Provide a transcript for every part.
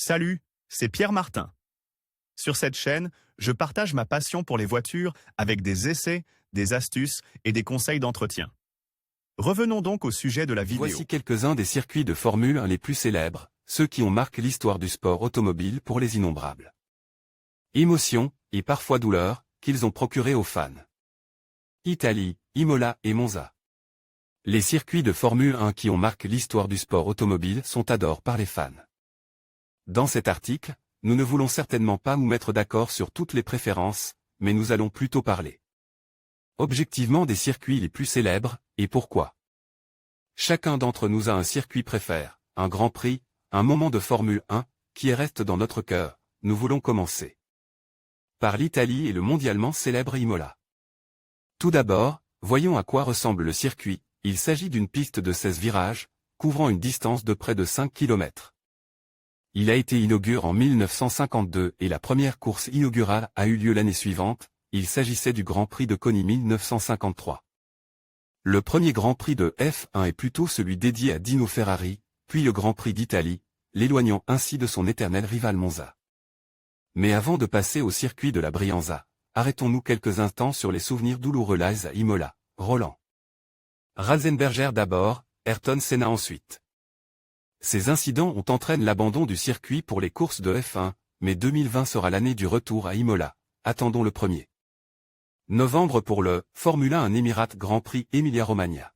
Salut, c'est Pierre Martin. Sur cette chaîne, je partage ma passion pour les voitures avec des essais, des astuces et des conseils d'entretien. Revenons donc au sujet de la vidéo. Voici quelques-uns des circuits de Formule 1 les plus célèbres, ceux qui ont marqué l'histoire du sport automobile pour les innombrables émotions, et parfois douleurs, qu'ils ont procurées aux fans. Italie, Imola et Monza. Les circuits de Formule 1 qui ont marqué l'histoire du sport automobile sont adorés par les fans. Dans cet article, nous ne voulons certainement pas nous mettre d'accord sur toutes les préférences, mais nous allons plutôt parler objectivement des circuits les plus célèbres, et pourquoi. Chacun d'entre nous a un circuit préféré, un Grand Prix, un moment de Formule 1, qui reste dans notre cœur. Nous voulons commencer par l'Italie et le mondialement célèbre Imola. Tout d'abord, voyons à quoi ressemble le circuit. Il s'agit d'une piste de 16 virages, couvrant une distance de près de 5 km. Il a été inauguré en 1952 et la première course inaugurale a eu lieu l'année suivante. Il s'agissait du Grand Prix de Coni 1953. Le premier Grand Prix de F1 est plutôt celui dédié à Dino Ferrari, puis le Grand Prix d'Italie, l'éloignant ainsi de son éternel rival Monza. Mais avant de passer au circuit de la Brianza, arrêtons-nous quelques instants sur les souvenirs douloureux live à Imola. Roland Ratzenberger d'abord, Ayrton Senna ensuite. Ces incidents ont entraîné l'abandon du circuit pour les courses de F1, mais 2020 sera l'année du retour à Imola. Attendons le 1er novembre pour le Formule 1 Emirates Grand Prix Emilia-Romagna.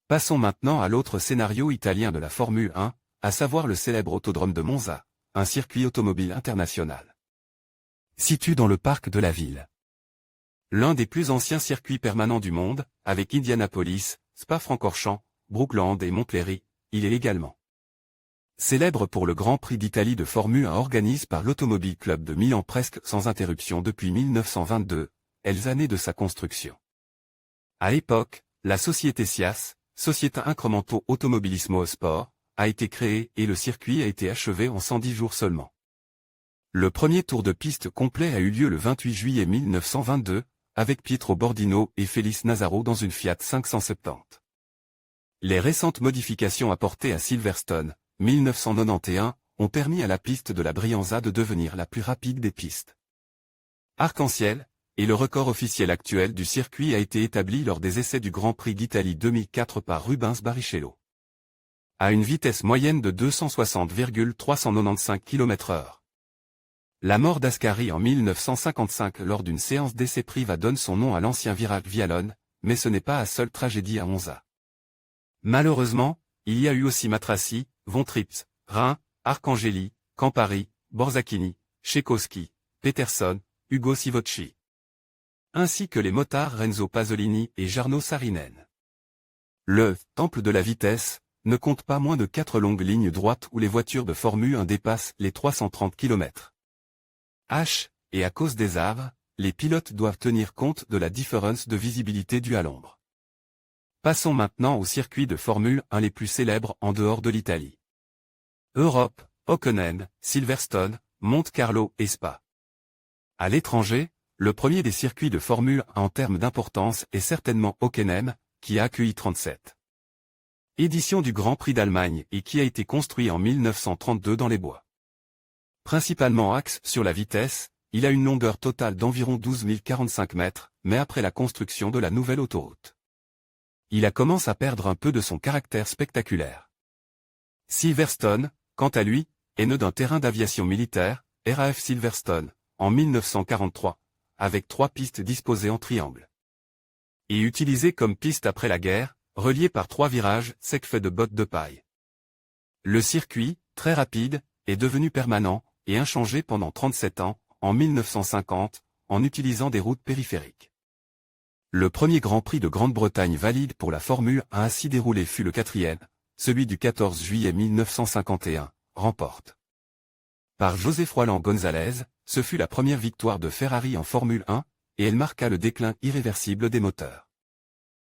Passons maintenant à l'autre scénario italien de la Formule 1, à savoir le célèbre autodrome de Monza, un circuit automobile international situé dans le parc de la ville. L'un des plus anciens circuits permanents du monde, avec Indianapolis, Spa-Francorchamps, Brookland et Montpellier, il est également célèbre pour le Grand Prix d'Italie de Formule 1 organisé par l'Automobile Club de Milan presque sans interruption depuis 1922, les années de sa construction. À l'époque, la société SIAS, Società Incremental Automobilismo Sport, a été créée et le circuit a été achevé en 110 jours seulement. Le premier tour de piste complet a eu lieu le 28 juillet 1922, avec Pietro Bordino et Félix Nazaro dans une Fiat 570. Les récentes modifications apportées à Silverstone, 1991, ont permis à la piste de la Brianza de devenir la plus rapide des pistes arc-en-ciel, et le record officiel actuel du circuit a été établi lors des essais du Grand Prix d'Italie 2004 par Rubens Barrichello. À une vitesse moyenne de 260,395 km/h. La mort d'Ascari en 1955 lors d'une séance d'essais priva donne son nom à l'ancien virage Vialone, mais ce n'est pas la seule tragédie à Monza. Malheureusement, il y a eu aussi Matrassi, Von Trips, Rhin, Arcangeli, Campari, Borzacchini, Tchaikovsky, Peterson, Ugo Sivocci. Ainsi que les motards Renzo Pasolini et Jarno Saarinen. Le « temple de la vitesse » ne compte pas moins de 4 longues lignes droites où les voitures de Formule 1 dépassent les 330 km/h, et à cause des arbres, les pilotes doivent tenir compte de la différence de visibilité due à l'ombre. Passons maintenant aux circuits de Formule 1 les plus célèbres en dehors de l'Italie. Europe, Hockenheim, Silverstone, Monte Carlo et Spa. À l'étranger, le premier des circuits de Formule 1 en termes d'importance est certainement Hockenheim, qui a accueilli 37 éditions du Grand Prix d'Allemagne et qui a été construit en 1932 dans les bois. Principalement axe sur la vitesse, il a une longueur totale d'environ 12 045 mètres, mais après la construction de la nouvelle autoroute, il commence à perdre un peu de son caractère spectaculaire. Silverstone, quant à lui, est né d'un terrain d'aviation militaire, RAF Silverstone, en 1943, avec 3 pistes disposées en triangle. Et utilisé comme piste après la guerre, relié par 3 virages secs faits de bottes de paille. Le circuit, très rapide, est devenu permanent et inchangé pendant 37 ans, en 1950, en utilisant des routes périphériques. Le premier Grand Prix de Grande-Bretagne valide pour la Formule 1 ainsi déroulé fut le 4e, celui du 14 juillet 1951, remporte par José Froilan González. Ce fut la première victoire de Ferrari en Formule 1, et elle marqua le déclin irréversible des moteurs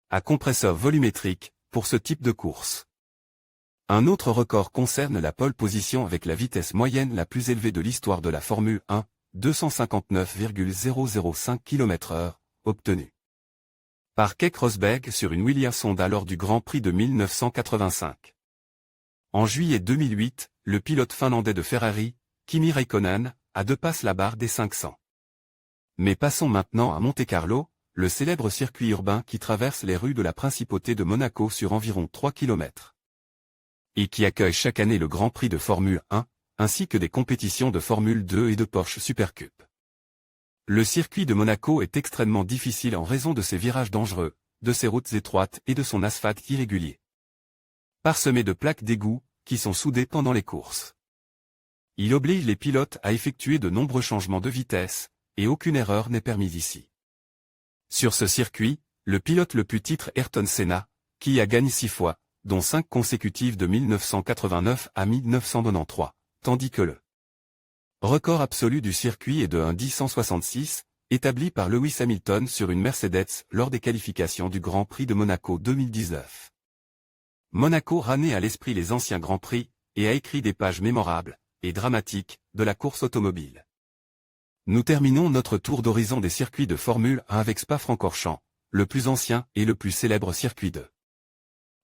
à compresseur volumétrique, pour ce type de course. Un autre record concerne la pole position avec la vitesse moyenne la plus élevée de l'histoire de la Formule 1, 259,005 km/h, obtenue par Keck Rosberg sur une Williams Honda lors du Grand Prix de 1985. En juillet 2008, le pilote finlandais de Ferrari, Kimi Räikkönen, a dépassé la barre des 500. Mais passons maintenant à Monte-Carlo, le célèbre circuit urbain qui traverse les rues de la principauté de Monaco sur environ 3 km. Et qui accueille chaque année le Grand Prix de Formule 1, ainsi que des compétitions de Formule 2 et de Porsche Supercup. Le circuit de Monaco est extrêmement difficile en raison de ses virages dangereux, de ses routes étroites et de son asphalte irrégulier. Parsemé de plaques d'égout, qui sont soudées pendant les courses. Il oblige les pilotes à effectuer de nombreux changements de vitesse, et aucune erreur n'est permise ici. Sur ce circuit, le pilote le plus titre Ayrton Senna, qui a gagné 6 fois, dont 5 consécutives de 1989 à 1993, tandis que le record absolu du circuit est de 1:1066, établi par Lewis Hamilton sur une Mercedes lors des qualifications du Grand Prix de Monaco 2019. Monaco ramenait à l'esprit les anciens Grands Prix, et a écrit des pages mémorables, et dramatiques, de la course automobile. Nous terminons notre tour d'horizon des circuits de Formule 1 avec Spa-Francorchamps, le plus ancien et le plus célèbre circuit de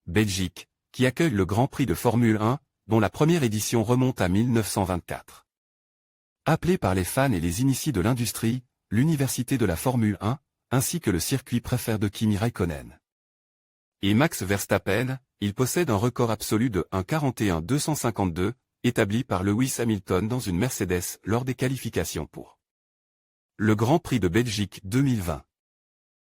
Belgique, qui accueille le Grand Prix de Formule 1, dont la première édition remonte à 1924. Appelé par les fans et les initiés de l'industrie, l'université de la Formule 1, ainsi que le circuit préféré de Kimi Räikkönen. Et Max Verstappen, il possède un record absolu de 1:41,252, établi par Lewis Hamilton dans une Mercedes lors des qualifications pour le Grand Prix de Belgique 2020.